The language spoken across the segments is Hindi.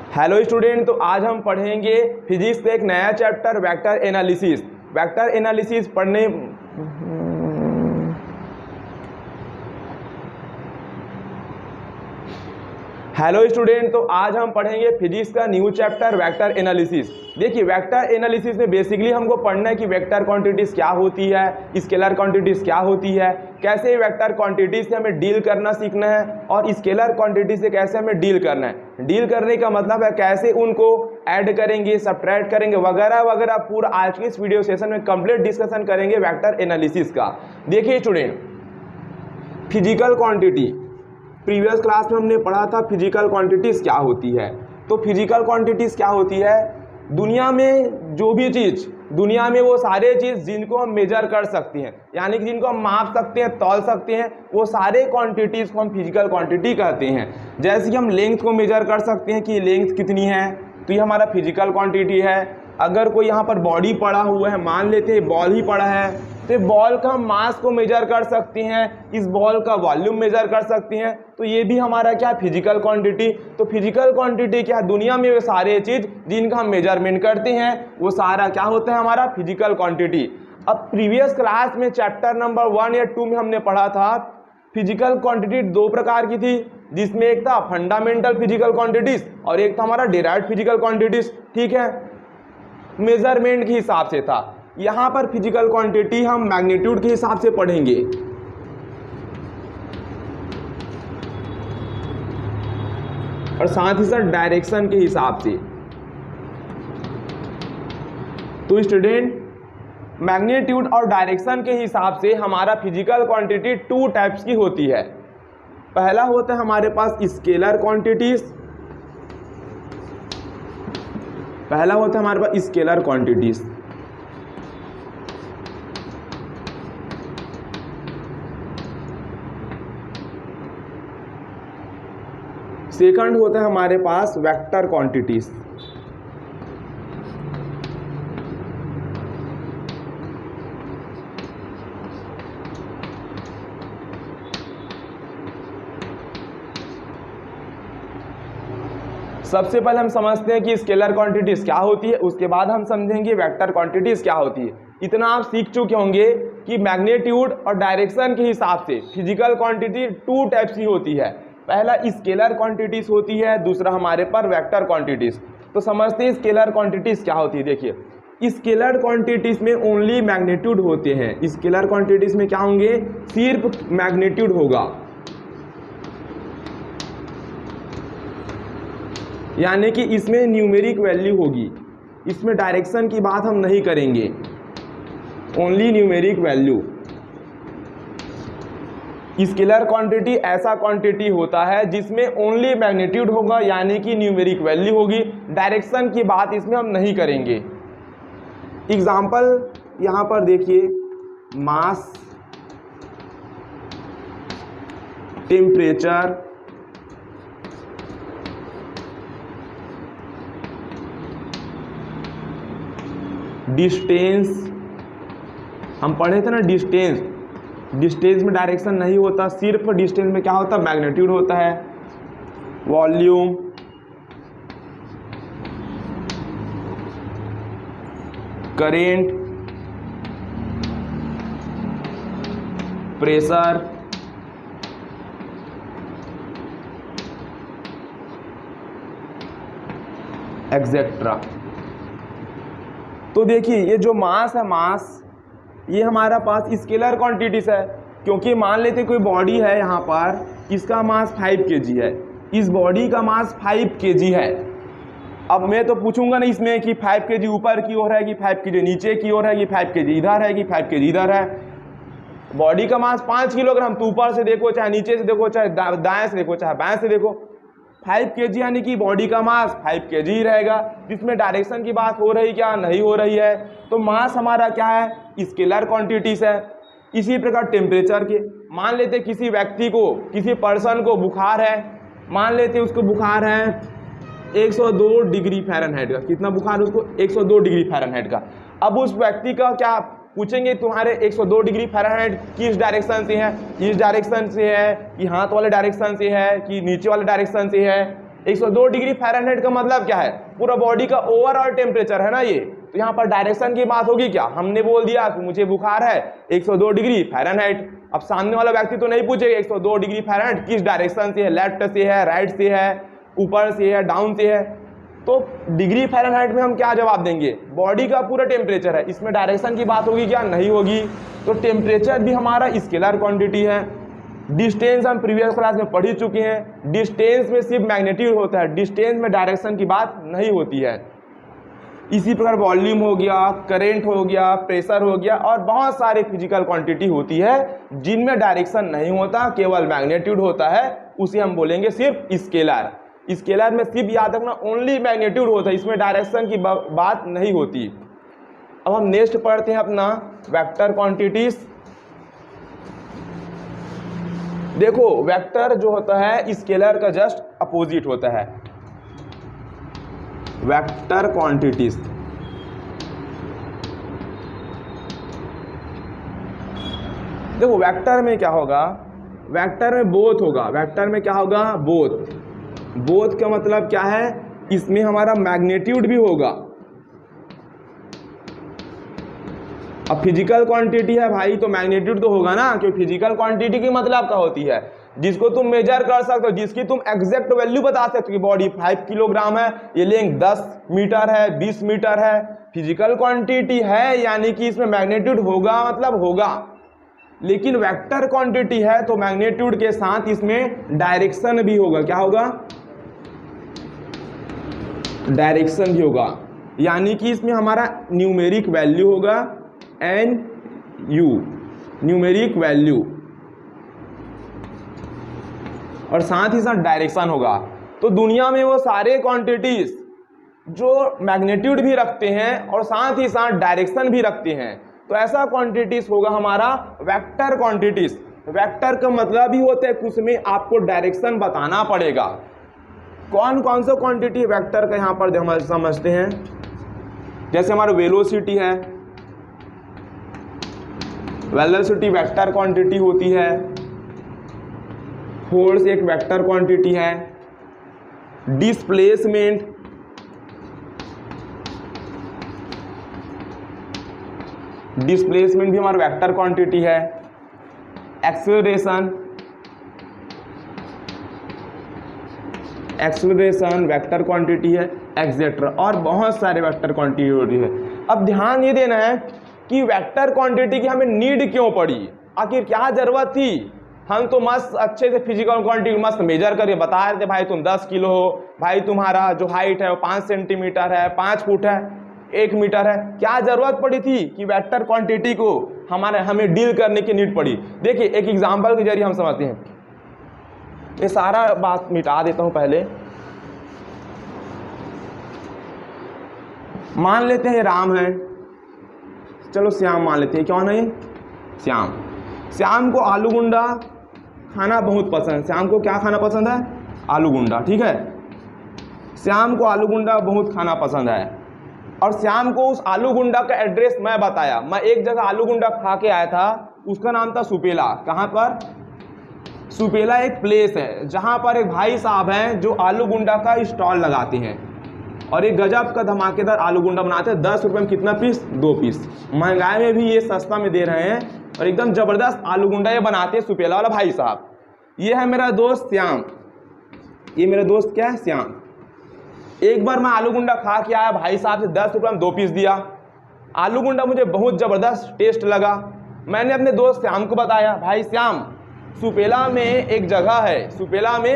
हेलो स्टूडेंट, तो आज हम पढ़ेंगे फिजिक्स का एक नया chapter vector analysis. Vector analysis पढ़ने हेलो स्टूडेंट, तो आज हम पढ़ेंगे फिजिक्स का न्यू चैप्टर वेक्टर एनालिसिस। देखिए, वेक्टर एनालिसिस में बेसिकली हमको पढ़ना है कि वेक्टर क्वांटिटीज क्या होती है, स्केलर क्वांटिटीज क्या होती है, कैसे वेक्टर क्वांटिटीज से हमें डील करना सीखना है और स्केलर क्वांटिटी से कैसे हमें डील करना है। डील करने का मतलब है कैसे उनको ऐड करेंगे, सब्ट्रैक्ट करेंगे, वगैरह वगैरह। पूरा आज के इस वीडियो सेशन में कंप्लीट डिस्कशन करेंगे वेक्टर एनालिसिस का। देखिए student, physical quantity previous class में हमने पढ़ा था फिजिकल क्वांटिटीज क्या होती है। तो फिजिकल क्वांटिटीज क्या होती है, दुनिया में जो भी चीज़, दुनिया में वो सारे चीज़ जिनको हम मेजर कर सकते हैं, यानी कि जिनको हम माप सकते हैं, तौल सकते हैं, वो सारे क्वांटिटीज़ को हम फिजिकल क्वांटिटी कहते हैं। जैसे कि हम लेंथ को मेजर कर सकते हैं कि लेंथ कितनी है, तो ये हमारा फिजिकल क्वांटिटी है। अगर कोई यहाँ पर बॉडी पड़ा हुआ है, मान लेते हैं बॉल ही पड़ा है, तो बॉल का हम मास को मेजर कर सकते हैं, इस बॉल का वॉल्यूम मेजर कर सकते हैं, तो ये भी हमारा क्या फिजिकल क्वांटिटी। तो फिजिकल क्वांटिटी क्या, दुनिया में वो सारे चीज़ जिनका हम मेजरमेंट करते हैं वो सारा क्या होता है हमारा फिजिकल क्वांटिटी। अब प्रीवियस क्लास में चैप्टर नंबर 1 या 2 में हमने पढ़ा था फिजिकल क्वांटिटी दो प्रकार की थी, जिसमें एक था फंडामेंटल फिजिकल क्वांटिटीज और एक था हमारा डिराइव्ड फिजिकल क्वांटिटीज। ठीक है, मेजरमेंट के हिसाब से था। यहाँ पर फिजिकल क्वांटिटी हम मैग्नीट्यूड के हिसाब से पढ़ेंगे। और साथ ही साथ डायरेक्शन के हिसाब से। तो स्टूडेंट, मैग्नीट्यूड और डायरेक्शन के हिसाब से हमारा फिजिकल क्वांटिटी 2 टाइप्स की होती है। पहला होता है हमारे पास स्केलर क्वांटिटीज, पहला होता है हमारे पास स्केलर क्वांटिटीज। सेकंड होता है हमारे पास वेक्टर क्वांटिटीज। सबसे पहले हम समझते हैं कि स्केलर क्वांटिटीज क्या होती है, उसके बाद हम समझेंगे वेक्टर क्वांटिटीज क्या होती है। इतना आप सीख चुके होंगे कि मैग्नीट्यूड और डायरेक्शन के हिसाब से फिजिकल क्वांटिटी 2 टाइप्स की होती है। पहला स्केलर क्वांटिटीज होती है, दूसरा हमारे पर वेक्टर क्वांटिटीज। तो समझते हैं स्केलर क्वांटिटीज क्या होती है। देखिए, स्केलर क्वांटिटीज में ओनली मैग्नीट्यूड होते हैं। स्केलर क्वांटिटीज में क्या होंगे, सिर्फ मैग्नीट्यूड होगा, यानी कि इसमें न्यूमेरिक वैल्यू होगी। इसमें डायरेक्शन की बात हम नहीं करेंगे, only numeric value. Scalar quantity ऐसा क्वांटिटी होता है जिसमें ओनली मैग्नीट्यूड होगा, यानी कि न्यूमेरिक वैल्यू होगी। डायरेक्शन की बात इसमें हम नहीं करेंगे। एग्जाम्पल यहाँ पर देखिए, मास, टेम्परेचर, डिस्टेंस। हम पढ़े थे ना डिस्टेंस, डिस्टेंस में डायरेक्शन नहीं होता, सिर्फ डिस्टेंस में क्या होता है मैग्नीट्यूड होता है। Volume, current, pressure, etcetera. तो देखिए, ये जो मास है, मास ये हमारा पास स्केलर क्वांटिटीज है, क्योंकि मान लेते कोई बॉडी है यहाँ पर, इसका मास 5 kg है, इस बॉडी का मास 5 kg है। अब मैं तो पूछूंगा नहीं इसमें कि 5 kg ऊपर की ओर है कि 5 kg नीचे की ओर है कि 5 kg इधर है कि 5 kg इधर है। बॉडी का मास 5 किलोग्राम, तो ऊपर से देखो चाहे नीचे से देखो, चाहे दाएं से देखो चाहे बाएं से देखो, 5 kg यानी कि बॉडी का मास 5 kg ही रहेगा। जिसमें डायरेक्शन की बात हो रही क्या, नहीं हो रही है। तो मास हमारा क्या है, स्केलर क्वांटिटीज है। इसी प्रकार टेम्परेचर के, मान लेते किसी व्यक्ति को, किसी पर्सन को बुखार है, मान लेते उसको बुखार है 102 डिग्री फ़ारेनहाइट का। कितना बुखार उसको, 102 डिग्री फ़ारेनहाइट का। अब उस व्यक्ति का क्या पूछेंगे तुम्हारे 102 डिग्री फ़ारेनहाइट किस डायरेक्शन से है, इस डायरेक्शन से है कि हाथ वाले डायरेक्शन से है कि नीचे वाले डायरेक्शन से है, 102 डिग्री फ़ारेनहाइट का मतलब क्या है, पूरा बॉडी का ओवरऑल टेम्परेचर है ना ये। तो यहाँ पर डायरेक्शन की बात होगी क्या, हमने बोल दिया कि मुझे बुखार है 102 डिग्री फ़ारेनहाइट। अब सामने वाला व्यक्ति तो नहीं पूछेगा 102 डिग्री फ़ारेनहाइट किस डायरेक्शन से है, लेफ्ट से है, राइट से है, ऊपर से है, डाउन से है। तो डिग्री फ़ारेनहाइट में हम क्या जवाब देंगे, बॉडी का पूरा टेम्परेचर है, इसमें डायरेक्शन की बात होगी क्या, नहीं होगी। तो टेम्परेचर भी हमारा स्केलर क्वांटिटी है। डिस्टेंस हम प्रीवियस क्लास में पढ़ ही चुके हैं, डिस्टेंस में सिर्फ मैग्नीट्यूड होता है, डिस्टेंस में डायरेक्शन की बात नहीं होती है। इसी प्रकार वॉल्यूम हो गया, करेंट हो गया, प्रेशर हो गया और बहुत सारे फिजिकल क्वांटिटी होती है जिनमें डायरेक्शन नहीं होता, केवल मैग्नीट्यूड होता है, उसे हम बोलेंगे सिर्फ स्केलर। स्केलर में सिर्फ याद रखना ओनली मैग्नीट्यूड होता है, इसमें डायरेक्शन की बात नहीं होती। अब हम नेक्स्ट पढ़ते हैं अपना वेक्टर क्वांटिटीज। देखो वेक्टर जो होता है स्केलर का जस्ट अपोजिट होता है, वेक्टर क्वांटिटीज। देखो वेक्टर में क्या होगा, वेक्टर में बोथ होगा, वेक्टर में क्या होगा, बोथ। बोथ का मतलब क्या है, इसमें हमारा मैग्नीट्यूड भी होगा। अब फिजिकल क्वांटिटी है भाई तो मैग्नीट्यूड तो होगा ना, क्योंकि फिजिकल क्वांटिटी की मतलब क्या होती है, जिसको तुम मेजर कर सकते हो, जिसकी तुम एग्जैक्ट वैल्यू बता सकते हो कि बॉडी 5 किलोग्राम है, ये लेंथ 10 मीटर है, 20 मीटर है। फिजिकल क्वांटिटी है यानी कि इसमें मैग्नीट्यूड होगा, मतलब होगा। लेकिन वेक्टर क्वांटिटी है तो मैग्नीट्यूड के साथ इसमें डायरेक्शन भी होगा। क्या होगा, डायरेक्शन भी होगा, यानी कि इसमें हमारा न्यूमेरिक वैल्यू होगा, एन यू न्यूमेरिक वैल्यू, और साथ ही साथ डायरेक्शन होगा। तो दुनिया में वो सारे क्वांटिटीज जो मैग्नीट्यूड भी रखते हैं और साथ ही साथ डायरेक्शन भी रखते हैं, तो ऐसा क्वांटिटीज होगा हमारा वेक्टर क्वांटिटीज। वेक्टर का मतलब ही होता है कि उसमें आपको डायरेक्शन बताना पड़ेगा। कौन कौन सा क्वांटिटी वेक्टर का यहाँ पर हम समझते हैं, जैसे हमारा वेलोसिटी है, वेलोसिटी वेक्टर क्वांटिटी होती है। फोर्स एक वेक्टर क्वांटिटी है। डिस्प्लेसमेंट, डिस्प्लेसमेंट भी हमारा वेक्टर क्वांटिटी है। एक्सेलरेशन, एक्सेलरेशन वेक्टर क्वांटिटी है, एक्सेट्रा, और बहुत सारे वेक्टर क्वांटिटी है। अब ध्यान ये देना है कि वेक्टर क्वांटिटी की हमें नीड क्यों पड़ी, आखिर क्या जरूरत थी। हम तो मस्त अच्छे से फिजिकल क्वांटिटी मस्त मेजर करके बता रहे थे, भाई तुम 10 किलो हो, भाई तुम्हारा जो हाइट है वो 5 सेंटीमीटर है, 5 फुट है, 1 मीटर है। क्या जरूरत पड़ी थी कि वेक्टर क्वांटिटी को हमें डील करने की नीड पड़ी। देखिए एक एग्जांपल के जरिए हम समझते हैं। ये सारा बात मिटा देता हूं पहले। मान लेते हैं राम है, चलो श्याम मान लेते हैं, कौन है श्याम। श्याम को आलू गुंडा खाना बहुत पसंद। श्याम को क्या खाना पसंद है, आलू गुंडा, ठीक है। श्याम को आलू गुंडा बहुत खाना पसंद है, और श्याम को उस आलू गुंडा का एड्रेस मैं बताया। मैं एक जगह आलू गुंडा खा के आया था, उसका नाम था सुपेला। कहाँ पर, सुपेला एक प्लेस है जहाँ पर एक भाई साहब हैं जो आलू गुंडा का स्टॉल लगाते हैं, और एक गजब का धमाकेदार आलू गुंडा बनाते हैं। 10 रुपये में कितना पीस, 2 पीस। महंगाई में भी ये सस्ता में दे रहे हैं, और एकदम जबरदस्त आलू गुंडा ये बनाते हैं सुपेला वाला भाई साहब। ये है मेरा दोस्त श्याम, ये मेरा दोस्त क्या है, श्याम। एक बार मैं आलू गुंडा खा के आया, भाई साहब से 10 रुपये में 2 पीस दिया। आलू गुंडा मुझे बहुत ज़बरदस्त टेस्ट लगा। मैंने अपने दोस्त श्याम को बताया, भाई श्याम सुपेला में एक जगह है, सुपेला में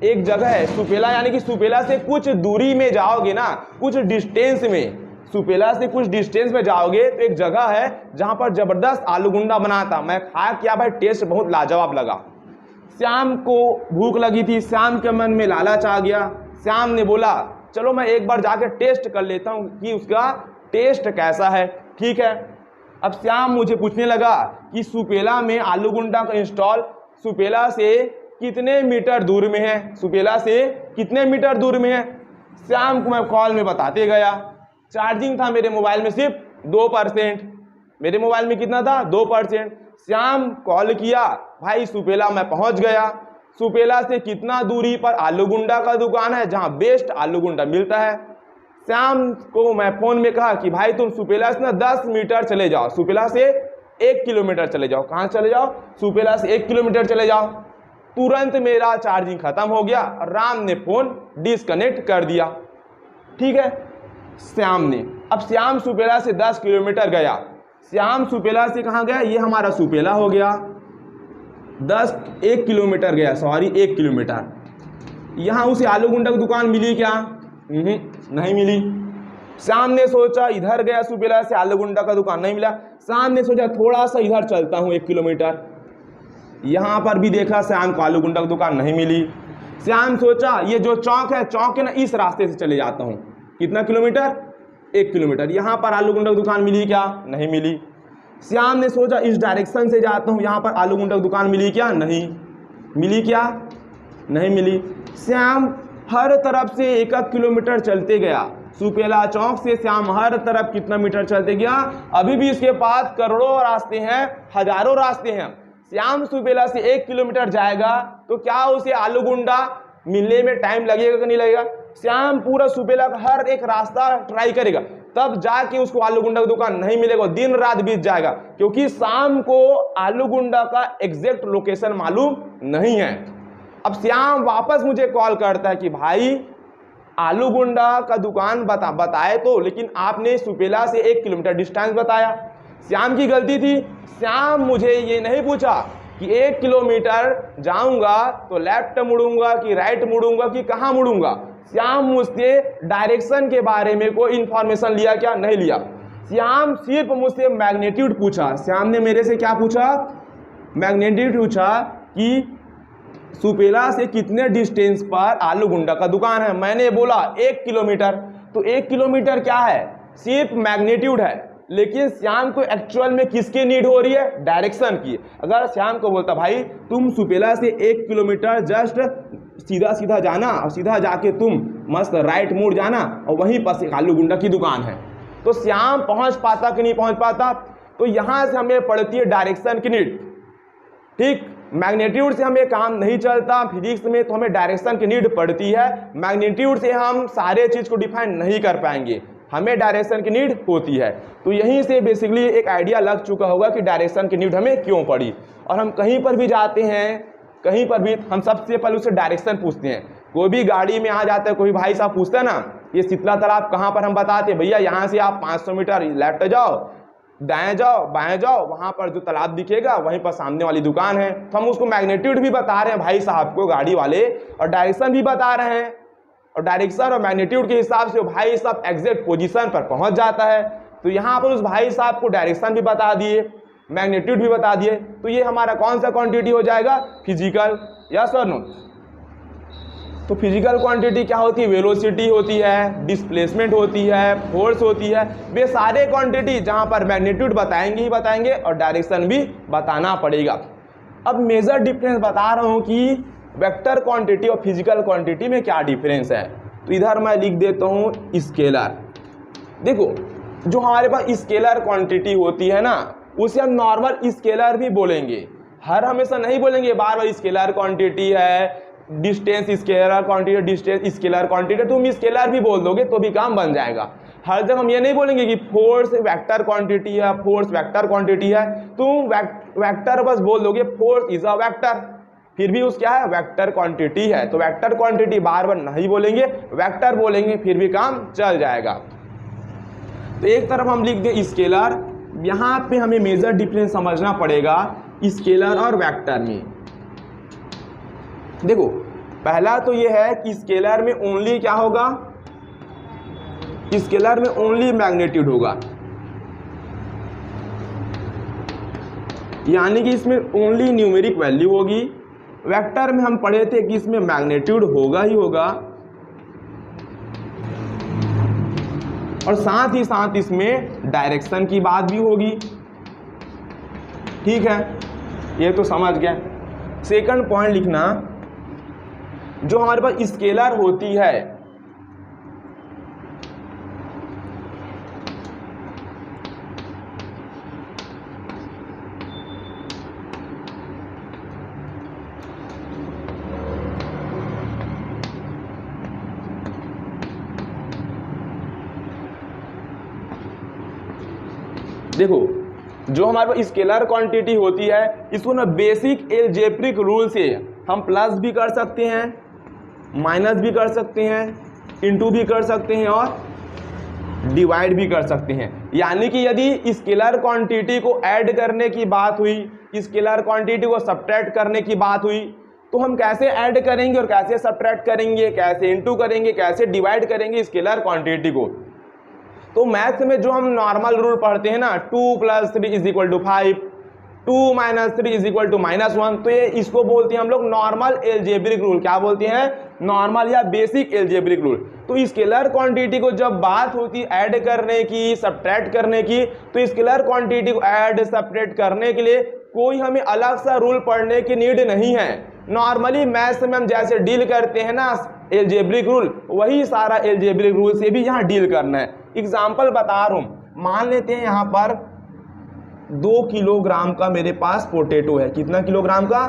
एक जगह है। सुपेला यानी कि सुपेला से कुछ दूरी में जाओगे ना, कुछ डिस्टेंस में, सुपेला से कुछ डिस्टेंस में जाओगे तो एक जगह है जहाँ पर ज़बरदस्त आलू गुंडा बनाता। मैं खा क्या भाई, टेस्ट बहुत लाजवाब लगा। श्याम को भूख लगी थी, श्याम के मन में लालच आ गया। श्याम ने बोला चलो मैं एक बार जाकर टेस्ट कर लेता हूँ कि उसका टेस्ट कैसा है, ठीक है। अब श्याम मुझे पूछने लगा कि सुपेला में आलू गुंडा का इंस्टॉल सुपेला से कितने मीटर दूर में है, सुपेला से कितने मीटर दूर में है। श्याम को मैं कॉल में बताते गया। चार्जिंग था मेरे मोबाइल में सिर्फ 2%, मेरे मोबाइल में कितना था, 2%। श्याम कॉल किया, भाई सुपेला मैं पहुंच गया। सुपेला से कितना दूरी पर आलू गुंडा का दुकान है जहां बेस्ट आलू गुंडा मिलता है। श्याम को मैं फोन में कहा कि भाई तुम सुपेला से ना 10 मीटर चले जाओ, सुपेला से 1 किलोमीटर चले जाओ। कहाँ चले जाओ? सुपेला से 1 किलोमीटर चले जाओ। तुरंत मेरा चार्जिंग खत्म हो गया और राम ने फोन डिस्कनेक्ट कर दिया। ठीक है, श्याम ने, अब श्याम सुपेला से 10 किलोमीटर गया। श्याम सुपेला से कहाँ गया? ये हमारा सुपेला हो गया। 1 किलोमीटर गया, सॉरी 1 किलोमीटर। यहाँ उसे आलू गुंडा की दुकान मिली क्या? नहीं मिली। श्याम ने सोचा इधर गया सुपेला से, आलू गुंडा का दुकान नहीं मिला। श्याम ने सोचा थोड़ा सा इधर चलता हूँ 1 किलोमीटर। यहाँ पर भी देखा श्याम को आलू गुंडा की दुकान नहीं मिली। श्याम सोचा ये जो चौक है ना, इस रास्ते से चले जाता हूँ। कितना किलोमीटर? 1 किलोमीटर। यहाँ पर आलू गुंडा की दुकान मिली क्या? नहीं मिली। श्याम ने सोचा इस डायरेक्शन से जाता हूँ, यहाँ पर आलू गुंडा की दुकान मिली क्या? नहीं मिली। क्या? नहीं मिली। श्याम हर तरफ से 1 किलोमीटर चलते गया। सुपेला चौक से श्याम हर तरफ कितना मीटर चलते गया? अभी भी इसके पास करोड़ों रास्ते हैं, हजारों रास्ते हैं। श्याम सुपेला से 1 किलोमीटर जाएगा तो क्या उसे आलू गुंडा मिलने में टाइम लगेगा कि नहीं लगेगा? श्याम पूरा सुपेला का हर एक रास्ता ट्राई करेगा, तब जाके उसको आलू गुंडा की दुकान नहीं मिलेगा। दिन रात बीत जाएगा क्योंकि शाम को आलू गुंडा का एग्जैक्ट लोकेशन मालूम नहीं है। अब श्याम वापस मुझे कॉल करता है कि भाई आलू गुंडा का दुकान बताए तो, लेकिन आपने सुपेला से 1 किलोमीटर डिस्टेंस बताया। श्याम की गलती थी। श्याम मुझे ये नहीं पूछा कि 1 किलोमीटर जाऊंगा तो लेफ्ट मुड़ूंगा कि राइट मुड़ूंगा कि कहाँ मुड़ूंगा। श्याम मुझसे डायरेक्शन के बारे में कोई इंफॉर्मेशन लिया क्या? नहीं लिया। श्याम सिर्फ मुझसे मैग्नीट्यूड पूछा। श्याम ने मेरे से क्या पूछा? मैग्नीट्यूड पूछा कि सुपेला से कितने डिस्टेंस पर आलू गुंडा का दुकान है। मैंने बोला 1 किलोमीटर। तो 1 किलोमीटर क्या है? सिर्फ मैग्नीट्यूड है। लेकिन श्याम को एक्चुअल में किसकी नीड हो रही है? डायरेक्शन की। अगर श्याम को बोलता भाई तुम सुपेला से 1 किलोमीटर जस्ट सीधा सीधा जाना और सीधा जाके तुम मस्त राइट मुड़ जाना और वहीं पर आलू गुंडा की दुकान है, तो श्याम पहुंच पाता कि नहीं पहुंच पाता? तो यहां से हमें पड़ती है डायरेक्शन की नीड। ठीक, मैग्नीट्यूड से हमें काम नहीं चलता फिजिक्स में, तो हमें डायरेक्शन की नीड पड़ती है। मैग्नीट्यूड से हम सारे चीज को डिफाइन नहीं कर पाएंगे, हमें डायरेक्शन की नीड होती है। तो यहीं से बेसिकली एक आइडिया लग चुका होगा कि डायरेक्शन की नीड हमें क्यों पड़ी। और हम कहीं पर भी जाते हैं, कहीं पर भी हम सबसे पहले उससे डायरेक्शन पूछते हैं। कोई भी गाड़ी में आ जाता है, कोई भाई साहब पूछता है ना ये शीतला तालाब कहाँ पर, हम बताते हैं भैया यहाँ से आप 500 मीटर लेफ्ट जाओ, दाएं जाओ, बाएं जाओ, वहां पर जो तालाब दिखेगा वहीं पर सामने वाली दुकान है। तो हम उसको मैग्नीट्यूड भी बता रहे हैं भाई साहब को, गाड़ी वाले, और डायरेक्शन भी बता रहे हैं। और डायरेक्शन और मैग्नीट्यूड के हिसाब से भाई साहब एग्जैक्ट पोजीशन पर पहुंच जाता है। तो यहाँ पर उस भाई साहब को डायरेक्शन भी बता दिए, मैग्नीट्यूड भी बता दिए। तो ये हमारा कौन सा क्वांटिटी हो जाएगा? फिजिकल। यस और नो? तो फिजिकल क्वांटिटी क्या होती है? वेलोसिटी होती है, डिस्प्लेसमेंट होती है, फोर्स होती है। वे सारे क्वांटिटी जहाँ पर मैग्नीट्यूड बताएंगे ही बताएंगे और डायरेक्शन भी बताना पड़ेगा। अब मेजर डिफरेंस बता रहा हूँ कि वेक्टर क्वांटिटी और फिजिकल क्वांटिटी में क्या डिफरेंस है। तो इधर मैं लिख देता हूँ स्केलर। देखो जो हमारे पास स्केलर क्वांटिटी होती है ना, उसे हम नॉर्मल स्केलर भी बोलेंगे, हर हमेशा नहीं बोलेंगे बार बार स्केलर क्वांटिटी है, distance scalar quantity, distance scalar quantity, तुम स्केलर भी बोल दोगे तो भी काम बन जाएगा। हर जगह हम ये नहीं बोलेंगे कि फोर्स वेक्टर क्वांटिटी है, फोर्स वेक्टर क्वांटिटी है, तुम वेक्टर बस बोल दोगे फोर्स इज अ वेक्टर, फिर भी उस क्या है? वेक्टर क्वांटिटी है। तो वेक्टर क्वांटिटी बार बार नहीं बोलेंगे, वेक्टर बोलेंगे, फिर भी काम चल जाएगा। तो एक तरफ हम लिख दें स्केलर, यहाँ पे हमें मेजर डिफरेंस समझना पड़ेगा स्केलर और वेक्टर में। देखो पहला तो ये है कि स्केलर में ओनली क्या होगा? स्केलर में ओनली मैग्नीट्यूड होगा, यानी कि इसमें ओनली न्यूमेरिक वैल्यू होगी। वेक्टर में हम पढ़े थे कि इसमें मैग्नीट्यूड होगा ही होगा और साथ ही साथ इसमें डायरेक्शन की बात भी होगी। ठीक है, ये तो समझ गए। सेकंड पॉइंट लिखना, जो हमारे पास स्केलर होती है देखो जो हमारे पास स्केलर क्वांटिटी होती है इसको ना बेसिक एलजेब्रिक रूल से हम प्लस भी कर सकते हैं, माइनस भी कर सकते हैं, इनटू भी कर सकते हैं और डिवाइड भी कर सकते हैं। यानी कि यदि स्केलर क्वांटिटी को ऐड करने की बात हुई, स्केलर क्वांटिटी को सब्ट्रैक्ट करने की बात हुई, तो हम कैसे ऐड करेंगे और कैसे सब्ट्रैक्ट करेंगे, कैसे इनटू करेंगे, कैसे डिवाइड करेंगे स्केलर क्वांटिटी को। तो मैथ्स में जो हम नॉर्मल रूल पढ़ते हैं ना 2 + 3 = 5, 2 - 3 = -1, तो ये इसको बोलते हैं हम लोग नॉर्मल एलजेब्रिक रूल। क्या बोलते हैं? नॉर्मल या बेसिक एलजेब्रिक रूल। तो स्केलर क्वांटिटी को जब बात होती है ऐड करने की, सब्ट्रैक्ट करने की, तो स्केलर क्वांटिटी को ऐड सब्ट्रैक्ट करने के लिए कोई हमें अलग सा रूल पढ़ने की नीड नहीं है। नॉर्मली मैथ्स में हम जैसे डील करते हैं ना एलजेब्रिक रूल, वही सारा एलजेब्रिक रूल से भी यहाँ डील करना है। एग्जाम्पल बता रहा हूँ, मान लेते हैं यहाँ पर 2 किलोग्राम का मेरे पास पोटैटो है। कितना किलोग्राम का?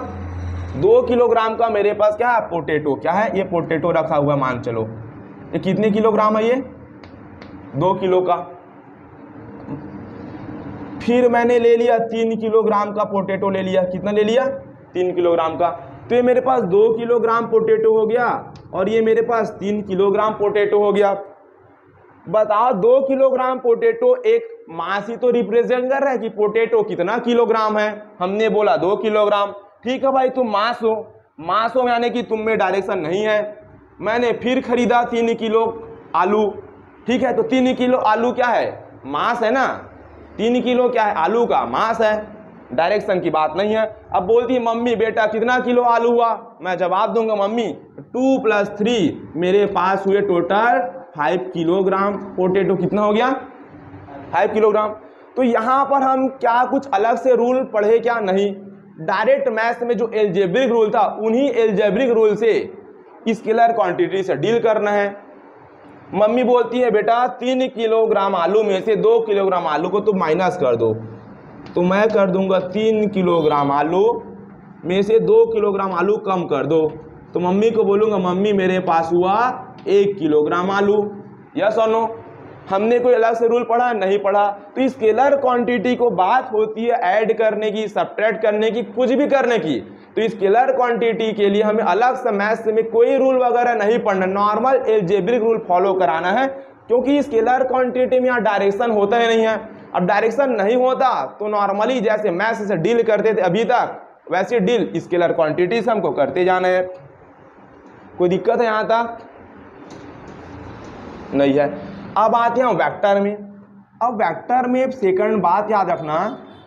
2 किलोग्राम का मेरे पास क्या है? पोटैटो। क्या है? ये पोटैटो रखा हुआ मान चलो। ये कितने किलोग्राम है? ये 2 किलो का। फिर मैंने ले लिया 3 किलोग्राम का पोटैटो ले लिया। कितना ले लिया? 3 किलोग्राम का। तो ये मेरे पास 2 किलोग्राम पोटैटो हो गया और ये मेरे पास 3 किलोग्राम पोटैटो हो गया। बताओ 2 किलोग्राम पोटैटो एक मास ही तो रिप्रेजेंट कर रहा है कि पोटैटो कितना किलोग्राम है। हमने बोला 2 किलोग्राम। ठीक है भाई, तुम मास हो यानी कि तुम में डायरेक्शन नहीं है। मैंने फिर खरीदा 3 किलो आलू। ठीक है, तो 3 किलो आलू क्या है? मास है ना। 3 किलो क्या है? आलू का मास है, डायरेक्शन की बात नहीं है। अब बोलती है मम्मी बेटा कितना किलो आलू हुआ? मैं जवाब दूंगा मम्मी 2 + 3 मेरे पास हुए टोटल 5 किलोग्राम पोटैटो। कितना हो गया? 5 किलोग्राम। तो यहाँ पर हम क्या कुछ अलग से रूल पढ़े क्या? नहीं, डायरेक्ट मैथ्स में जो एलजेब्रिक रूल था उन्हीं एलजेब्रिक रूल से स्केलर क्वांटिटी से डील करना है। मम्मी बोलती है बेटा 3 किलोग्राम आलू में से 2 किलोग्राम आलू को तुम माइनस कर दो, तो मैं कर दूंगा 3 किलोग्राम आलू में से 2 किलोग्राम आलू कम कर दो। तो मम्मी को बोलूँगा मम्मी मेरे पास हुआ 1 किलोग्राम आलू। यस और नो? हमने कोई अलग से रूल पढ़ा? नहीं पढ़ा। तो स्केलर क्वांटिटी को बात होती है ऐड करने की, सब्ट्रैक्ट करने की, कुछ भी करने की। तो स्केलर क्वांटिटी के लिए हमें अलग से मैथ्स में कोई रूल वगैरह नहीं पढ़ना, नॉर्मल एलजेब्रिक रूल फॉलो कराना है, क्योंकि स्केलर क्वांटिटी में यहाँ डायरेक्शन होता ही नहीं है। अब डायरेक्शन नहीं होता तो नॉर्मली जैसे मैथ्स से डील करते थे अभी तक, वैसे डील स्केलर क्वांटिटी से हमको करते जाना है। कोई दिक्कत है यहाँ तक? नहीं है। अब आते हैं वेक्टर में। अब वेक्टर में सेकंड बात याद रखना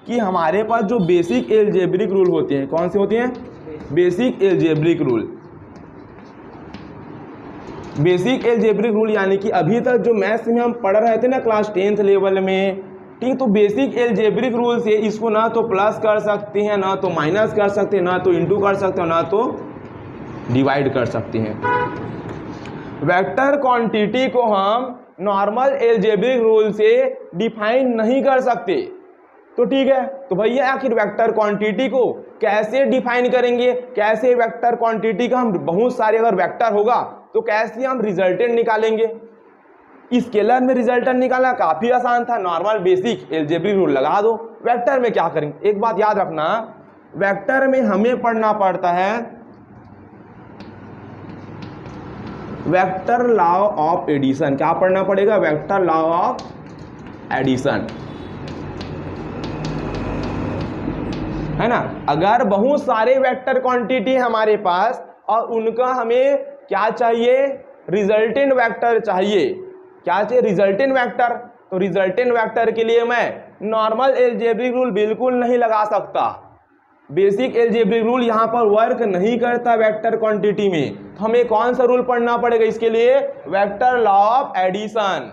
कि हमारे पास जो बेसिक एलजेब्रिक रूल होते हैं, कौन से होते हैं? Basic algebraic rule. Basic algebraic rule यानी कि अभी तक जो मैथ्स में हम पढ़ रहे थे ना क्लास 10th लेवल में, ठीक, तो बेसिक एलजेब्रिक रूल से इसको ना तो प्लस कर सकते हैं, ना तो माइनस कर सकते हैं, ना तो इंटू कर सकते हैं, ना तो डिवाइड कर सकते हैं। वेक्टर क्वांटिटी को हम नॉर्मल एलजेब्रिक रूल से डिफाइन नहीं कर सकते। तो ठीक है, तो भैया आखिर वेक्टर क्वांटिटी को कैसे डिफाइन करेंगे? कैसे वेक्टर क्वांटिटी का हम बहुत सारे अगर वेक्टर होगा तो कैसे हम रिजल्टेंट निकालेंगे? स्केलर में रिजल्टेंट निकालना काफी आसान था, नॉर्मल बेसिक एलजेब्रिक रूल लगा दो। वेक्टर में क्या करेंगे? एक बात याद रखना, वेक्टर में हमें पढ़ना पड़ता है वेक्टर लॉ ऑफ एडिशन। क्या पढ़ना पड़ेगा? वेक्टर लॉ ऑफ एडिशन, है ना। अगर बहुत सारे वेक्टर क्वांटिटी हमारे पास और उनका हमें क्या चाहिए? रिजल्टेंट वेक्टर चाहिए। क्या चाहिए? Resultant vector. तो रिजल्टेंट वेक्टर के लिए मैं नॉर्मल एलजेब्रिक रूल बिल्कुल नहीं लगा सकता। बेसिक एलजेब्रिक रूल यहाँ पर वर्क नहीं करता वेक्टर क्वांटिटी में। तो हमें कौन सा रूल पढ़ना पड़ेगा इसके लिए? Vector law of addition.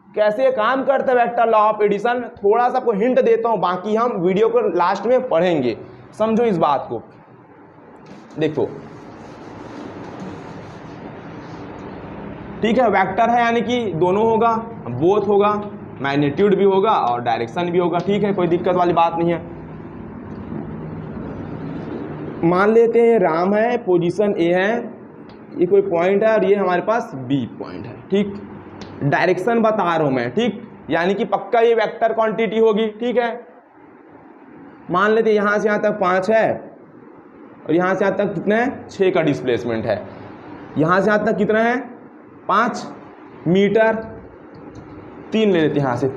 कैसे काम करता है वेक्टर लॉ ऑफ एडिशन? थोड़ा सा आपको हिंट देता हूँ, बाकी हम वीडियो को लास्ट में पढ़ेंगे। समझो इस बात को। देखो, ठीक है, वेक्टर है यानी कि दोनों होगा, बोथ होगा, मैग्नीट्यूड भी होगा और डायरेक्शन भी होगा। ठीक है, कोई दिक्कत वाली बात नहीं है। मान लेते हैं राम है, पोजीशन ए है, ये कोई पॉइंट है और ये हमारे पास बी पॉइंट है। ठीक, डायरेक्शन बता रहा हूं मैं। ठीक, यानी कि पक्का ये वेक्टर क्वांटिटी होगी। ठीक है, मान लेते यहाँ से यहाँ तक 5 है और यहाँ से यहाँ तक कितना है 6 का डिस्प्लेसमेंट है। यहाँ से यहाँ तक कितना है 5 मीटर, 3 ले लेते हैं यहाँ से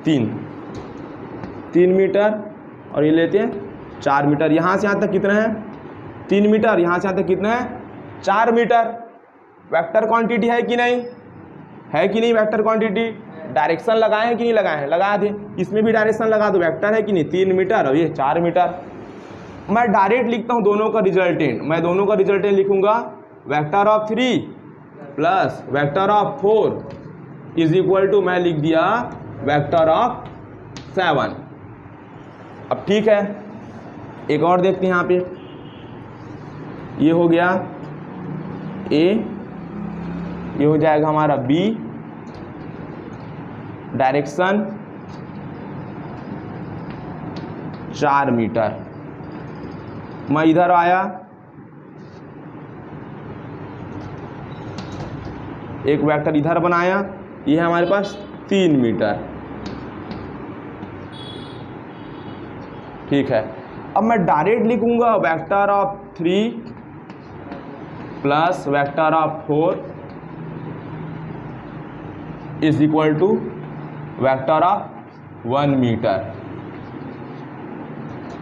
3 मीटर और ये लेते हैं 4 मीटर। यहाँ से यहाँ तक कितना है 3 मीटर, यहाँ से यहाँ तक कितना है 4 मीटर। वेक्टर क्वांटिटी है कि नहीं, है कि नहीं वेक्टर क्वांटिटी। डायरेक्शन लगाए हैं कि नहीं लगाए हैं, लगा दे, इसमें भी डायरेक्शन लगा दो, वेक्टर है कि नहीं 3 मीटर और ये 4 मीटर। मैं डायरेक्ट लिखता हूँ दोनों का रिजल्टेंट, मैं दोनों का रिजल्टेंट लिखूंगा vector of 3 plus vector of 4 is equal to मैं लिख दिया वेक्टर ऑफ 7। अब ठीक है, एक और देखते हैं यहाँ पे, ये हो गया ए, ये हो जाएगा हमारा बी, डायरेक्शन 4 मीटर। मैं इधर आया, एक वेक्टर इधर बनाया, ये है हमारे पास 3 मीटर। ठीक है, अब मैं डायरेक्ट लिखूंगा vector of 3 plus vector of 4 is equal to vector of 1 metre.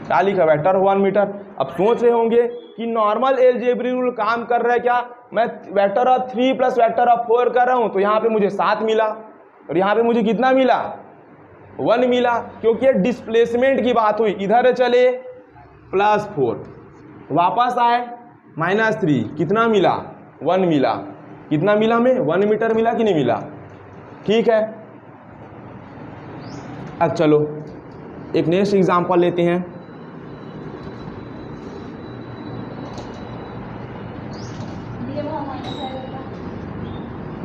क्या लिखा, वेक्टर ऑफ 1 मीटर। अब सोच रहे होंगे कि नॉर्मल अलजेब्रिक रूल काम कर रहा है क्या, मैं vector of 3 plus vector of 4 कर रहा हूं तो यहाँ पे मुझे 7 मिला और यहाँ पे मुझे कितना मिला 1 मिला, क्योंकि ये डिस्प्लेसमेंट की बात हुई। इधर चले +4, वापस आए -3, कितना मिला 1 मिला। कितना मिला हमें 1 मीटर मिला कि नहीं मिला। ठीक है, अब चलो एक नेक्स्ट एग्जांपल लेते हैं।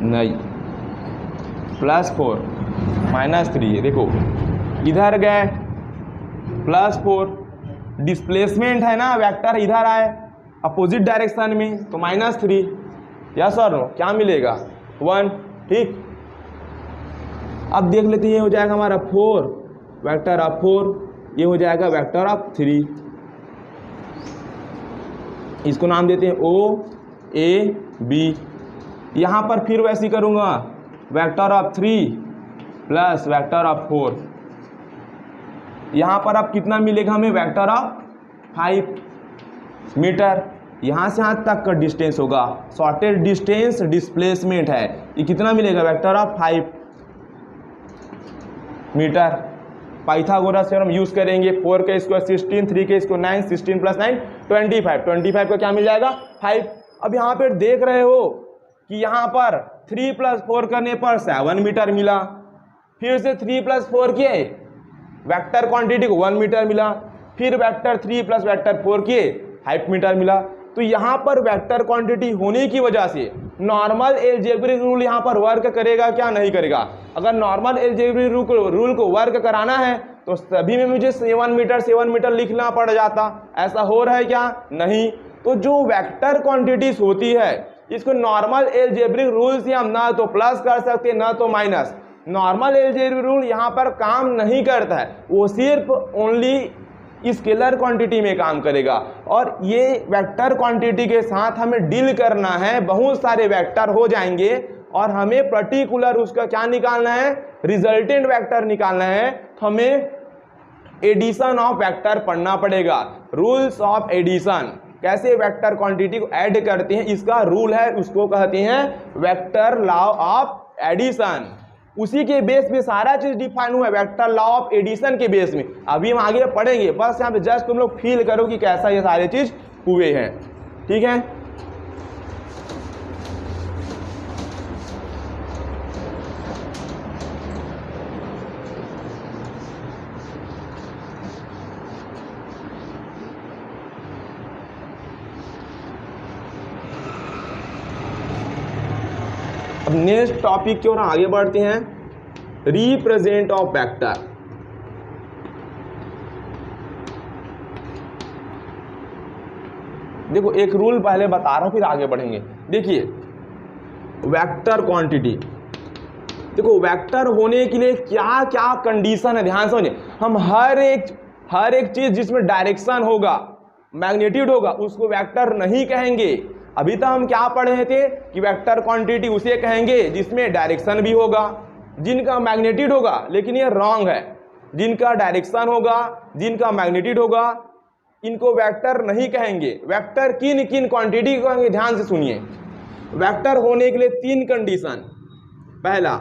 नहीं, +4 -3, देखो इधर गए +4, डिस्प्लेसमेंट है ना, वेक्टर इधर आए अपोजिट डायरेक्शन में तो -3, यस और नो, क्या मिलेगा 1। ठीक, अब देख लेते हैं, ये हो जाएगा हमारा 4 वेक्टर ऑफ 4, ये हो जाएगा वेक्टर ऑफ 3। इसको नाम देते हैं O A B। यहाँ पर फिर वैसे करूँगा vector of 3 plus vector of 4। यहाँ पर अब कितना मिलेगा हमें वेक्टर ऑफ 5 मीटर। यहाँ से यहाँ तक का डिस्टेंस होगा, शॉर्टेज डिस्टेंस डिस्प्लेसमेंट है, ये कितना मिलेगा vector of 5 metre. Pythagoras theorem use करेंगे, 4 के स्क्वायर 16, 3 के स्क्वायर 9, 16 + 9 25, 25 का क्या मिल जाएगा 5। अब यहाँ पर देख रहे हो कि यहाँ पर 3 + 4 करने पर 7 मीटर मिला, फिर से 3 + 4 किए वेक्टर क्वांटिटी को 1 मीटर मिला, फिर वेक्टर 3 प्लस वेक्टर 4 किए 5 मीटर मिला। तो यहाँ पर वेक्टर क्वांटिटी होने की वजह से नॉर्मल अलजेब्रिक रूल यहाँ पर वर्क करेगा क्या, नहीं करेगा। अगर नॉर्मल अलजेब्रिक रूल को वर्क कराना है तो सभी में मुझे 7 मीटर लिखना पड़ जाता, ऐसा हो रहा है क्या, नहीं। तो जो वेक्टर क्वांटिटीज होती है इसको नॉर्मल अलजेब्रिक रूल से हम ना तो प्लस कर सकते ना तो माइनस। नॉर्मल अलजेब्रिक रूल यहाँ पर काम नहीं करता है, वो सिर्फ ओनली स्केलर क्वांटिटी में काम करेगा। और ये वेक्टर क्वांटिटी के साथ हमें डील करना है, बहुत सारे वेक्टर हो जाएंगे और हमें पर्टिकुलर उसका क्या निकालना है, रिजल्टेंट वेक्टर निकालना है। तो हमें एडिशन ऑफ वेक्टर पढ़ना पड़ेगा, रूल्स ऑफ एडिशन, कैसे वेक्टर क्वांटिटी को ऐड करते हैं, इसका रूल है, उसको कहते हैं वेक्टर लॉ ऑफ एडिशन। उसी के बेस पे सारा चीज डिफाइन हुआ है, वेक्टर लॉ ऑफ एडिशन के बेस में। अभी हम आगे पढ़ेंगे, बस यहाँ पे जस्ट तुम लोग फील करो कि कैसा ये सारे चीज हुए हैं। ठीक है, अब नेक्स्ट टॉपिक की ओर आगे बढ़ते हैं, रिप्रेजेंट ऑफ वेक्टर। देखो एक रूल पहले बता रहा हूं फिर आगे बढ़ेंगे। देखिए वेक्टर क्वांटिटी देखो वेक्टर होने के लिए क्या क्या कंडीशन है, ध्यान समझे। हम हर एक चीज जिसमें डायरेक्शन होगा, मैग्नीट्यूड होगा, उसको वेक्टर नहीं कहेंगे। अभी तक हम क्या पढ़ रहे थे कि वेक्टर क्वांटिटी उसे कहेंगे जिसमें डायरेक्शन भी होगा, जिनका मैग्नीट्यूड होगा। लेकिन ये रॉन्ग है, जिनका डायरेक्शन होगा, जिनका मैग्नीट्यूड होगा, इनको वेक्टर नहीं कहेंगे। वेक्टर किन किन क्वांटिटी को कहेंगे, ध्यान से सुनिए। वेक्टर होने के लिए 3 कंडीशन। पहला,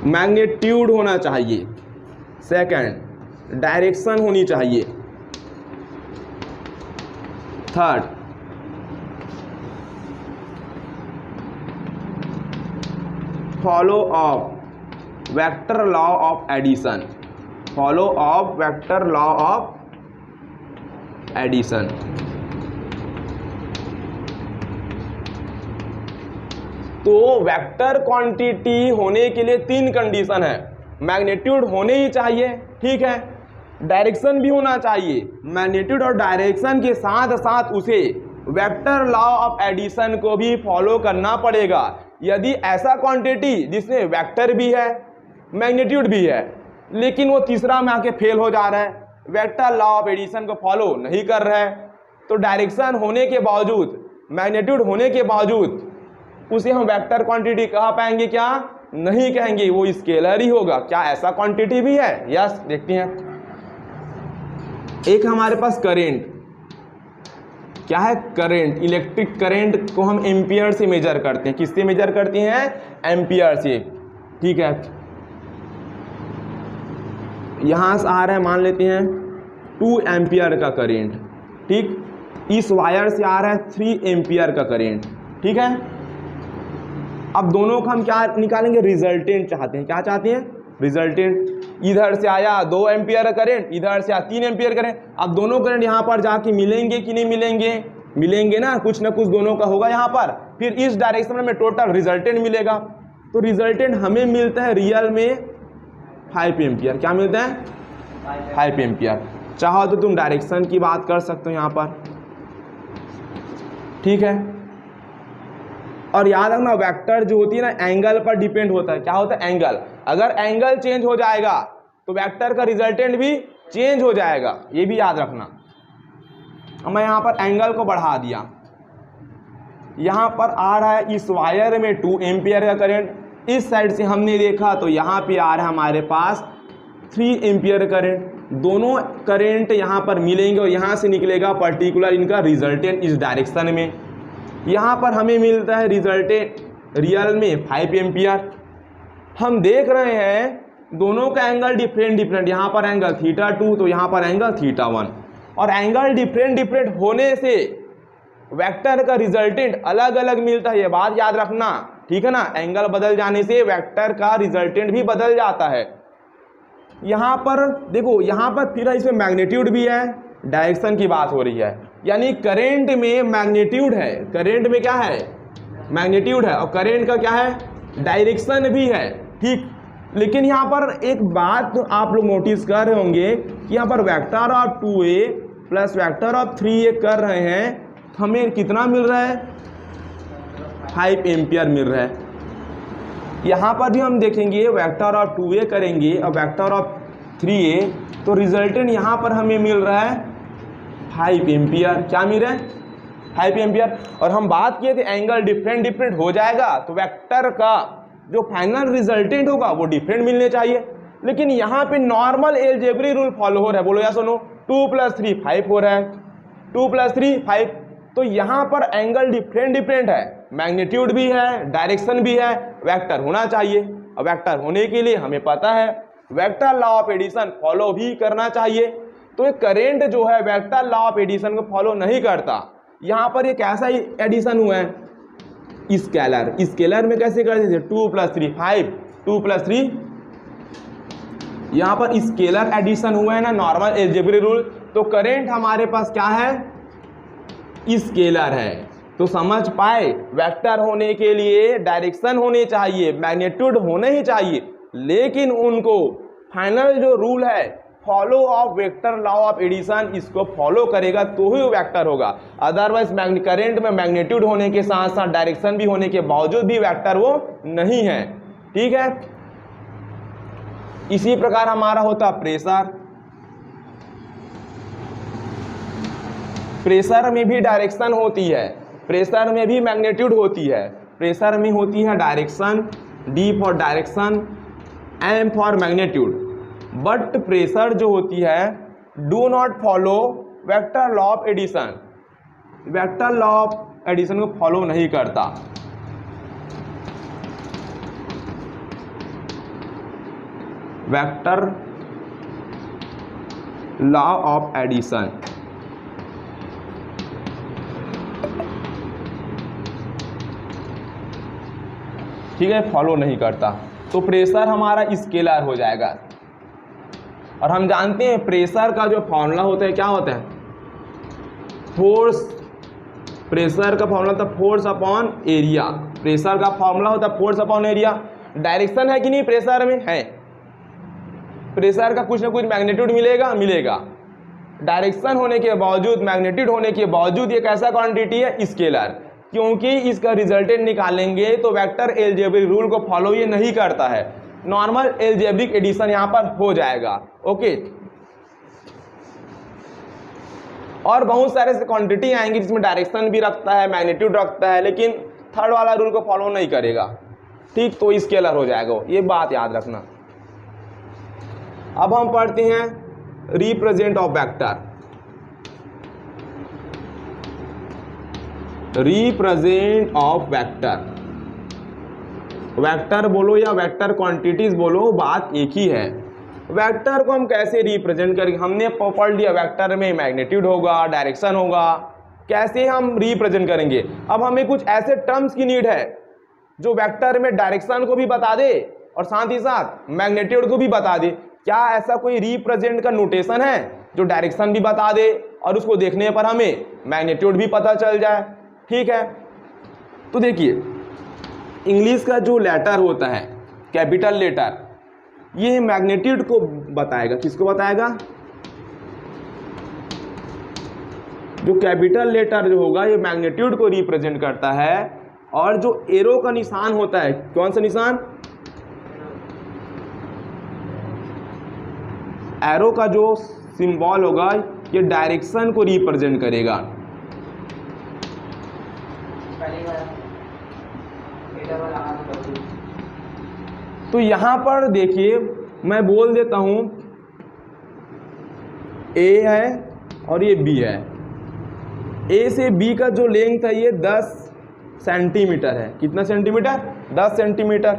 मैग्नीट्यूड होना चाहिए। सेकंड, डायरेक्शन होनी चाहिए। Third, follow of vector law of addition. Follow of vector law of addition. तो वेक्टर क्वांटिटी होने के लिए 3 कंडीशन है। मैग्नीट्यूड होने ही चाहिए, ठीक है, डायरेक्शन भी होना चाहिए। मैग्नीट्यूड और डायरेक्शन के साथ साथ उसे वेक्टर लॉ ऑफ एडिशन को भी फॉलो करना पड़ेगा। यदि ऐसा क्वांटिटी जिसमें वेक्टर भी है, मैग्नीट्यूड भी है, लेकिन वो तीसरा में आके फेल हो जा रहा है, वेक्टर लॉ ऑफ एडिशन को फॉलो नहीं कर रहा है, तो डायरेक्शन होने के बावजूद, मैग्नीट्यूड होने के बावजूद उसे हम वेक्टर क्वांटिटी कह पाएंगे क्या? नहीं कहेंगे, वो स्केलर ही होगा। क्या ऐसा क्वांटिटी भी है? यस, देखते हैं। एक हमारे पास करेंट, क्या है? करंट। इलेक्ट्रिक करंट को हम एम्पियर से मेजर करते हैं। किससे मेजर करते हैं? एम्पियर से, ठीक है। यहां से आ रहा है, मान लेते हैं 2 एम्पियर का करंट, ठीक। इस वायर से आ रहा है 3 एम्पियर का करंट, ठीक है। अब दोनों का हम क्या निकालेंगे? रिजल्टेंट चाहते हैं। क्या चाहते हैं? रिजल्टेंट। इधर से आया 2 एम्पियर करंट, इधर से आया 3 एम्पियर करंट। अब दोनों करंट यहाँ पर जाके मिलेंगे कि नहीं मिलेंगे? मिलेंगे ना, कुछ ना कुछ दोनों का होगा यहाँ पर। फिर इस डायरेक्शन में टोटल रिजल्टेंट मिलेगा। तो रिजल्टेंट हमें मिलता है रियल में 5 एम्पियर। क्या मिलता है? 5 एम्पियर। चाहो तो तुम डायरेक्शन की बात कर सकते हो यहाँ पर, ठीक है। और याद रखना, वेक्टर जो होती है ना, एंगल पर डिपेंड होता है। क्या होता है? एंगल। अगर एंगल चेंज हो जाएगा तो वेक्टर का रिजल्टेंट भी चेंज हो जाएगा, ये भी याद रखना। मैं यहाँ पर एंगल को बढ़ा दिया, यहाँ पर आ रहा है इस वायर में 2 एम्पियर का करंट। इस साइड से हमने देखा तो यहाँ पे आ रहा है हमारे पास 3 एम्पियर करंट। दोनों करंट यहाँ पर मिलेंगे और यहाँ से निकलेगा पर्टिकुलर इनका रिजल्टेंट इस डायरेक्शन में। यहाँ पर हमें मिलता है रिजल्टेंट रियल में 5 एम्पियर। हम देख रहे हैं दोनों का एंगल डिफरेंट। यहाँ पर एंगल θ2 तो यहाँ पर एंगल θ1, और एंगल डिफरेंट होने से वेक्टर का रिजल्टेंट अलग अलग मिलता है। ये बात याद रखना, ठीक है ना। एंगल बदल जाने से वेक्टर का रिजल्टेंट भी बदल जाता है। यहाँ पर देखो, यहाँ पर फिर इसमें मैग्नीट्यूड भी है, डायरेक्शन की बात हो रही है। यानी करंट में मैग्नीट्यूड है, करंट में क्या है? मैग्नीट्यूड है, और करंट का क्या है? डायरेक्शन भी है, ठीक। लेकिन यहाँ पर एक बात तो आप लोग नोटिस कर रहे होंगे कि यहाँ पर vector of 2a plus vector of 3a कर रहे हैं, हमें कितना मिल रहा है? 5 एम्पियर मिल रहा है। यहाँ पर भी हम देखेंगे वेक्टर ऑफ 2a करेंगे और वेक्टर ऑफ 3a, तो रिजल्टेंट यहाँ पर हमें मिल रहा है 5 एम्पियर। क्या मिल रहा है? 5 एम्पियर। और हम बात किए थे एंगल डिफरेंट हो जाएगा तो वेक्टर का जो फाइनल रिजल्टेंट होगा वो डिफरेंट मिलने चाहिए। लेकिन यहाँ पे नॉर्मल एलजेब्रिक रूल फॉलो हो रहा है। बोलो या सुनो, 2 + 3 5 हो रहा है, 2 + 3 5। तो यहाँ पर एंगल डिफरेंट है, मैग्नीट्यूड भी है, डायरेक्शन भी है, वेक्टर होना चाहिए। और वेक्टर होने के लिए हमें पता है vector law of addition follow भी करना चाहिए। तो ये करेंट जो है वेक्टर लॉ ऑफ एडिशन को फॉलो नहीं करता। यहाँ पर ये कैसा एडिशन हुआ है? स्केलर। स्केलर में कैसे कर देते? 2 + 3 5, 2 + 3। यहाँ पर स्केलर एडिशन हुआ है ना, नॉर्मल एलजेब्रिक रूल। तो करेंट हमारे पास क्या है? स्केलर है। तो समझ पाए, वेक्टर होने के लिए डायरेक्शन होने चाहिए, मैग्नीट्यूड होने ही चाहिए, लेकिन उनको फाइनल जो रूल है follow of vector law of addition, इसको फॉलो करेगा तो ही वो वेक्टर होगा। अदरवाइज करंट में मैग्नीट्यूड होने के साथ साथ डायरेक्शन भी होने के बावजूद भी वेक्टर वो नहीं है। ठीक है, इसी प्रकार हमारा होता प्रेशर। प्रेशर में भी डायरेक्शन होती है, प्रेशर में भी मैग्नीट्यूड होती है। प्रेशर में होती है direction, D for direction, M for magnitude. But pressure जो होती है do not follow vector law of addition, vector law of addition को फॉलो नहीं करता। वेक्टर लॉ ऑफ एडिशन ठीक है, फॉलो नहीं करता। तो प्रेशर हमारा स्केलर हो जाएगा। और हम जानते हैं प्रेशर का जो फॉर्मूला होता है क्या होता है, फोर्स। प्रेशर का फॉर्मूला होता है फोर्स अपॉन एरिया। प्रेशर का फॉर्मूला होता है फोर्स अपॉन एरिया। डायरेक्शन है कि नहीं प्रेशर में है, प्रेशर का कुछ ना कुछ मैग्नीट्यूड मिलेगा, मिलेगा। डायरेक्शन होने के बावजूद, मैग्नीट्यूड होने के बावजूद ये कैसा क्वांटिटी है, स्केलर। क्योंकि इसका रिजल्टेंट निकालेंगे तो वेक्टर एल्जेब्रिक रूल को फॉलो ये नहीं करता है, नॉर्मल एल्जेब्रिक एडिशन यहाँ पर हो जाएगा। ओके, और बहुत सारे क्वांटिटी आएंगी जिसमें डायरेक्शन भी रखता है, मैग्नीट्यूड रखता है, लेकिन थर्ड वाला रूल को फॉलो नहीं करेगा। ठीक, तो स्केलर हो जाएगा, ये बात याद रखना। अब हम पढ़ते हैं represent of vector. Represent of vector, vector बोलो या वेक्टर क्वांटिटीज बोलो, बात एक ही है। वेक्टर को हम कैसे रिप्रेजेंट करेंगे, हमने पढ़ लिया वेक्टर में मैग्नीट्यूड होगा, डायरेक्शन होगा, कैसे हम रिप्रेजेंट करेंगे। अब हमें कुछ ऐसे टर्म्स की नीड है जो वेक्टर में डायरेक्शन को भी बता दे और साथ ही साथ मैग्नीट्यूड को भी बता दे। क्या ऐसा कोई रिप्रेजेंट का नोटेशन है जो डायरेक्शन भी बता दे और उसको देखने पर हमें मैग्नीट्यूड भी पता चल जाए? ठीक है, तो देखिए इंग्लिश का जो लेटर होता है कैपिटल लेटर, ये मैग्नीट्यूड को बताएगा। किसको बताएगा? जो कैपिटल लेटर जो होगा ये मैग्नीट्यूड को रिप्रेजेंट करता है। और जो एरो का निशान होता है, कौन सा निशान? एरो का जो सिंबल होगा ये डायरेक्शन को रिप्रेजेंट करेगा। तो यहां पर देखिए मैं बोल देता हूं ए है और ये बी है। ए से बी का जो लेंथ है ये 10 सेंटीमीटर है। कितना सेंटीमीटर? 10 सेंटीमीटर।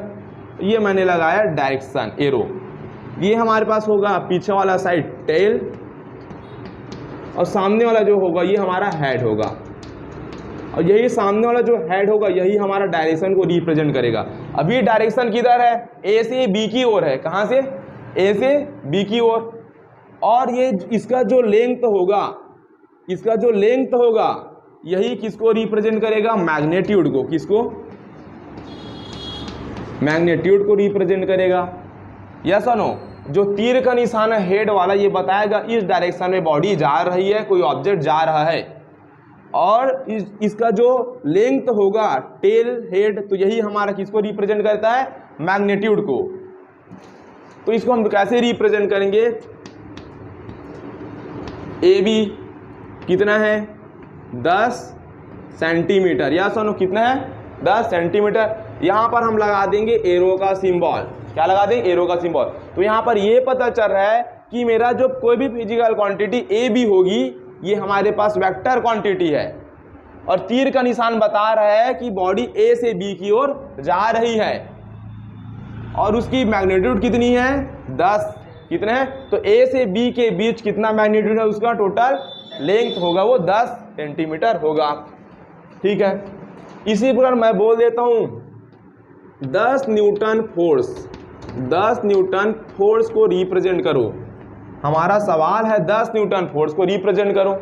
ये मैंने लगाया डायरेक्शन एरो। ये हमारे पास होगा पीछे वाला साइड टेल और सामने वाला जो होगा ये हमारा हेड होगा। और यही सामने वाला जो हेड होगा यही हमारा डायरेक्शन को रिप्रेजेंट करेगा। अभी डायरेक्शन किधर है? ए से बी की ओर है। कहाँ से? ए से बी की ओर। और ये इसका जो लेंथ होगा, इसका जो लेंथ होगा यही किसको रिप्रेजेंट करेगा? मैग्नीट्यूड को। किसको? मैग्नीट्यूड को रिप्रेजेंट करेगा। यस और नो? जो तीर का निशान है हेड वाला ये बताएगा इस डायरेक्शन में बॉडी जा रही है, कोई ऑब्जेक्ट जा रहा है। और इसका जो लेंथ होगा टेल हेड, तो यही हमारा किसको रिप्रेजेंट करता है? मैग्नीट्यूड को। तो इसको हम कैसे रिप्रेजेंट करेंगे? ए बी कितना है? 10 सेंटीमीटर। या सुनो कितना है? 10 सेंटीमीटर। यहां पर हम लगा देंगे एरो का सिंबल। क्या लगा देंगे? एरो का सिंबल। तो यहां पर यह पता चल रहा है कि मेरा जो कोई भी फिजिकल क्वांटिटी ए बी होगी ये हमारे पास वेक्टर क्वांटिटी है। और तीर का निशान बता रहा है कि बॉडी ए से बी की ओर जा रही है और उसकी मैग्नीट्यूड कितनी है? 10। कितने है? तो ए से बी के बीच कितना मैग्नीट्यूड है? उसका टोटल लेंथ होगा वो 10 सेंटीमीटर होगा। ठीक है, इसी प्रकार मैं बोल देता हूं 10 न्यूटन फोर्स। 10 न्यूटन फोर्स को रिप्रेजेंट करो। हमारा सवाल है 10 न्यूटन फोर्स को रिप्रेजेंट करो।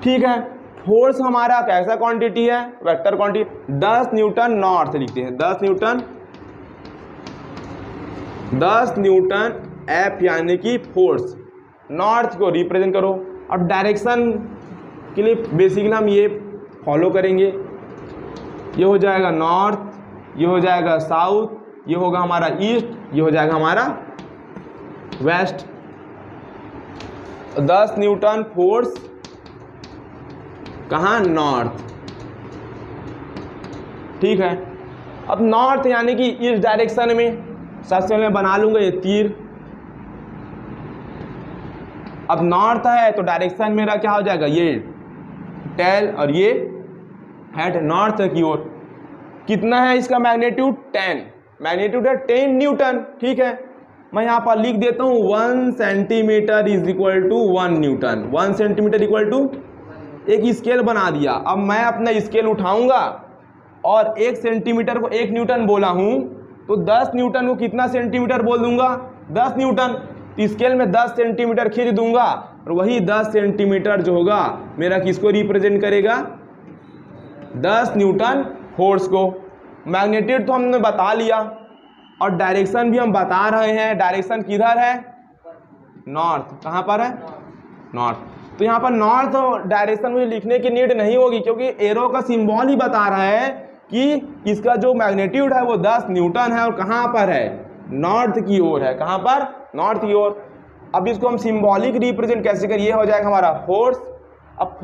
ठीक है, फोर्स हमारा कैसा क्वांटिटी है? Vector quantity. 10 न्यूटन नॉर्थ लिखते हैं। 10 न्यूटन एफ यानी कि फोर्स। नॉर्थ को रिप्रेजेंट करो। अब डायरेक्शन के लिए बेसिकली हम ये फॉलो करेंगे, ये हो जाएगा नॉर्थ, ये हो जाएगा साउथ, ये होगा हमारा ईस्ट, ये हो जाएगा हमारा वेस्ट। 10 न्यूटन फोर्स कहाँ? नॉर्थ। ठीक है, अब नॉर्थ यानी कि इस डायरेक्शन में सबसे पहले बना लूंगा ये तीर। अब नॉर्थ है तो डायरेक्शन मेरा क्या हो जाएगा? ये टेल और ये हेड नॉर्थ की ओर। कितना है इसका मैग्नीट्यूड? 10। मैग्नीट्यूड है 10 न्यूटन। ठीक है, मैं यहाँ पर लिख देता हूँ 1 centimetre is equal to 1 newton. 1 centimetre equal to, एक स्केल बना दिया। अब मैं अपना स्केल उठाऊंगा और 1 सेंटीमीटर को 1 न्यूटन बोला हूँ, तो 10 न्यूटन को कितना सेंटीमीटर बोल दूंगा? 10 न्यूटन। स्केल में 10 सेंटीमीटर खींच दूंगा और वही 10 सेंटीमीटर जो होगा मेरा किसको रिप्रेजेंट करेगा? 10 न्यूटन फोर्स को। मैग्नीट्यूड तो हमने बता लिया और डायरेक्शन भी हम बता रहे हैं। डायरेक्शन किधर है? नॉर्थ। कहाँ पर है? नॉर्थ। तो यहाँ पर नॉर्थ और डायरेक्शन मुझे लिखने की नीड नहीं होगी, क्योंकि एरो का सिंबल ही बता रहा है कि इसका जो मैग्नीट्यूड है वो 10 न्यूटन है और कहाँ पर है? नॉर्थ की ओर है। कहाँ पर? नॉर्थ की ओर। अब इसको हम सिंबॉलिक रिप्रेजेंट कैसे करें? ये हो जाएगा हमारा फोर्स। अब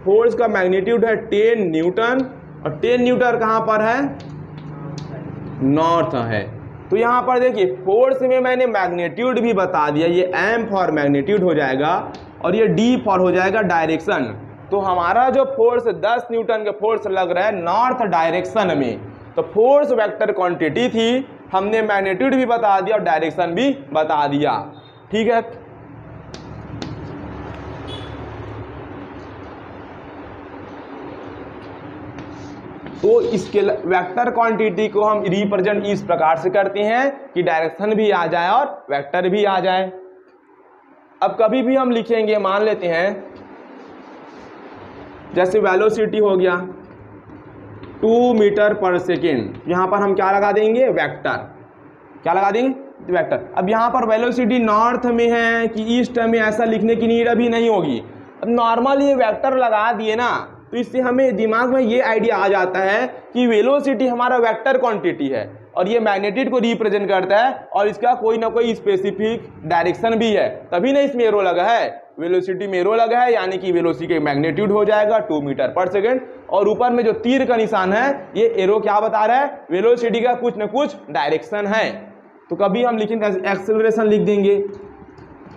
फोर्स का मैग्नीट्यूड है 10 न्यूटन और 10 न्यूटन कहाँ पर है? नॉर्थ है। तो यहाँ पर देखिए फोर्स में मैंने मैग्नीट्यूड भी बता दिया, ये M फॉर मैग्नीट्यूड हो जाएगा और ये D फॉर हो जाएगा डायरेक्शन। तो हमारा जो फोर्स 10 न्यूटन का फोर्स लग रहा है नॉर्थ डायरेक्शन में, तो फोर्स वेक्टर क्वांटिटी थी, हमने मैग्नीट्यूड भी बता दिया और डायरेक्शन भी बता दिया। ठीक है, तो इसके वेक्टर क्वांटिटी को हम रिप्रेजेंट इस प्रकार से करते हैं कि डायरेक्शन भी आ जाए और वेक्टर भी आ जाए। अब कभी भी हम लिखेंगे, मान लेते हैं जैसे वेलोसिटी हो गया 2 मीटर पर सेकेंड, यहाँ पर हम क्या लगा देंगे? वेक्टर। क्या लगा देंगे? वेक्टर। अब यहाँ पर वेलोसिटी नॉर्थ में है कि ईस्ट में, ऐसा लिखने की नीड अभी नहीं होगी। अब नॉर्मल ये वेक्टर लगा दिए ना, तो इससे हमें दिमाग में ये आइडिया आ जाता है कि वेलोसिटी हमारा वेक्टर क्वांटिटी है और ये मैग्नीट्यूड को रिप्रेजेंट करता है और इसका कोई ना कोई स्पेसिफिक डायरेक्शन भी है, तभी ना इसमें एरो लगा है। वेलोसिटी में एरो लगा है यानी कि वेलोसिटी का मैग्नीट्यूड हो जाएगा 2 मीटर पर सेकेंड और ऊपर में जो तीर का निशान है ये एरो क्या बता रहा है? वेलोसिटी का कुछ न कुछ डायरेक्शन है। तो कभी हम लिखेंगे एक्सेलरेशन लिख देंगे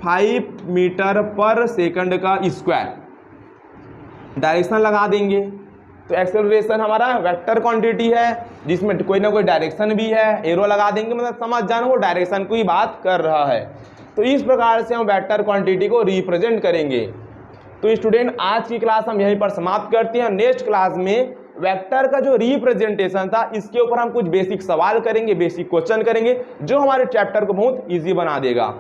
5 मीटर पर सेकंड का स्क्वायर, डायरेक्शन लगा देंगे। तो एक्सेलरेशन हमारा वेक्टर क्वांटिटी है जिसमें कोई ना कोई डायरेक्शन भी है, एरो लगा देंगे, मतलब समझ जाना वो डायरेक्शन को ही बात कर रहा है। तो इस प्रकार से हम वेक्टर क्वांटिटी को रिप्रेजेंट करेंगे। तो स्टूडेंट आज की क्लास हम यहीं पर समाप्त करते हैं। नेक्स्ट क्लास में वेक्टर का जो रिप्रेजेंटेशन था इसके ऊपर हम कुछ बेसिक सवाल करेंगे, बेसिक क्वेश्चन करेंगे, जो हमारे चैप्टर को बहुत ईजी बना देगा।